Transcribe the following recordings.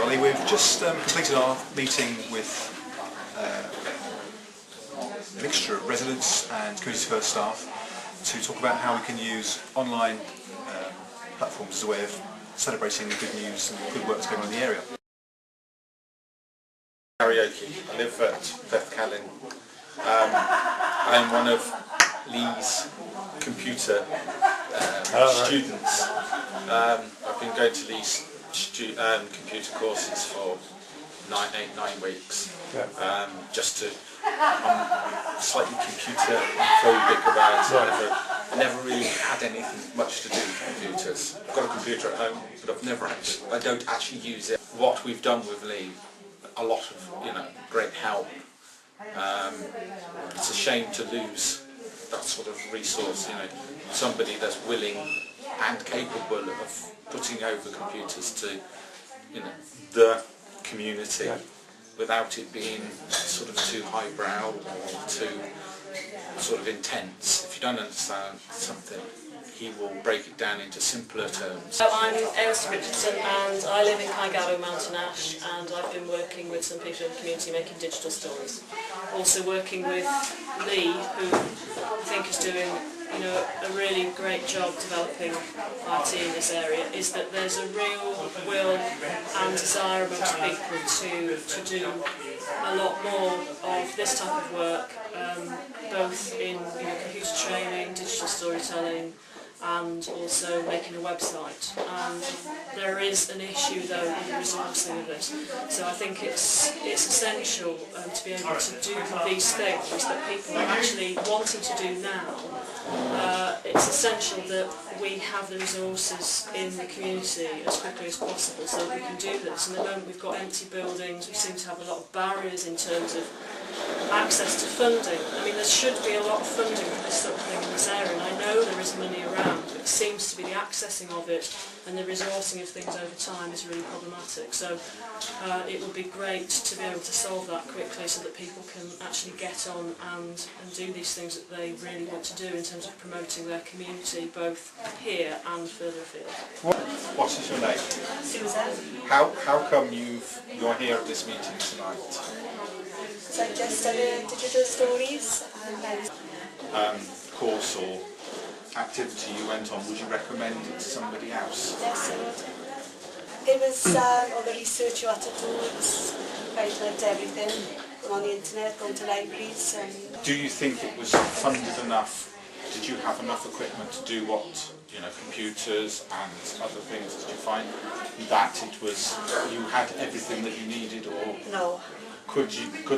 Ollie. We've just completed our meeting with a mixture of residents and community first staff to talk about how we can use online platforms as a way of celebrating the good news and good work that's going on in the area. Karaoke. I live at Perthcelyn. I'm one of Lee's computer students. I've been going to Lee's computer courses for 9 weeks. Yeah. I'm slightly computer phobic about it. I never really had anything much to do with computers. I've got a computer at home, but I don't actually use it. What we've done with Lee, a lot of great help. It's a shame to lose that sort of resource, somebody that's willing and capable of putting over computers to the community without it being sort of too highbrow or too sort of intense. If you don't understand something, he will break it down into simpler terms. So I'm Perthcelyn and I live in Kaigarrow, Mountain Ash, and I've been working with some people in the community making digital stories. Also working with Lee, who I think is doing a really great job developing IT in this area, is that there's a real will and desire amongst people to do a lot more of this type of work, both in computer training, digital storytelling, and also making a website. And there is an issue though with the resourcing of it. So I think it's essential to be able to do these things that people are actually wanting to do now. It's essential that we have the resources in the community as quickly as possible so that we can do this. And at the moment we've got empty buildings, we seem to have a lot of barriers in terms of access to funding. I mean, there should be a lot of funding for this sort of thing in this area, and I know there is money around, but it seems to be the accessing of it and the resourcing of things over time is really problematic. So it would be great to be able to solve that quickly so that people can actually get on and do these things that they really want to do in terms of promoting their community, both here and further afield. What is your name? Susan. How come you're here at this meeting tonight? So I just done digital stories and Course or activity you went on, would you recommend it to somebody else? yes, I would. It was all the research you had to do, finding out everything on the internet, going to libraries. Do you think it was funded enough? Did you have enough equipment to do what computers and other things? Did you find that you had everything that you needed, or no? Could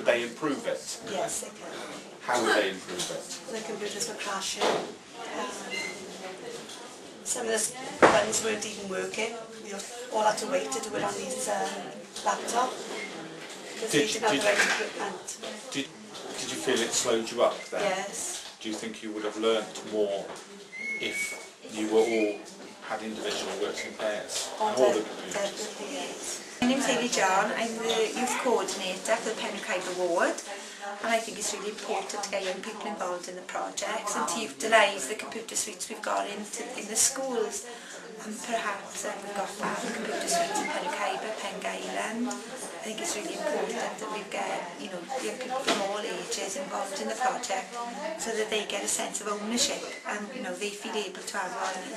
they improve it? Yes, they can. How would they improve it? The computers were crashing. Some of the buttons weren't even working. We all had to wait to do it on these laptop because we didn't have the right equipment. Did you feel it slowed you up then? Yes. Do you think you would have learnt more if you were all had individual working pairs? Definitely, yes. My name's Hayley John. I'm the youth coordinator for the Perthcelyn ward, and I think it's really important to get young people involved in the projects and to utilise the computer suites we've got in the schools. And perhaps we've got 5 computer suites in Perthcelyn. I think it's really important that we get young people from all ages involved in the project so that they get a sense of ownership and they feel able to have all the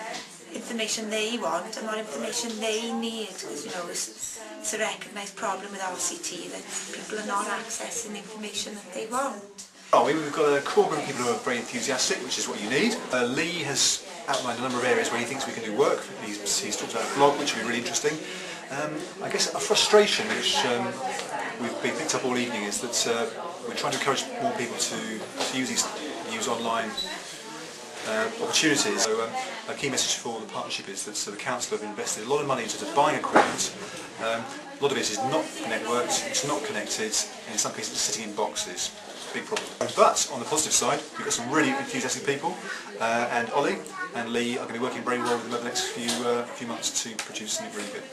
information they want and what information they need, because it's a recognised problem with RCT that people are not accessing the information that they want. We've got a core group of people who are very enthusiastic, which is what you need. Lee has outlined a number of areas where he thinks we can do work. He's talked about a blog, which will be really interesting. I guess a frustration which we've been picked up all evening is that we're trying to encourage more people to use online opportunities. So a key message for the partnership is that the council have invested a lot of money into buying equipment. A lot of it is not networked, it's not connected, and in some cases it's sitting in boxes. Big problem. But on the positive side, we've got some really enthusiastic people, and Ollie and Lee are going to be working very well with them over the next few months to produce something really good.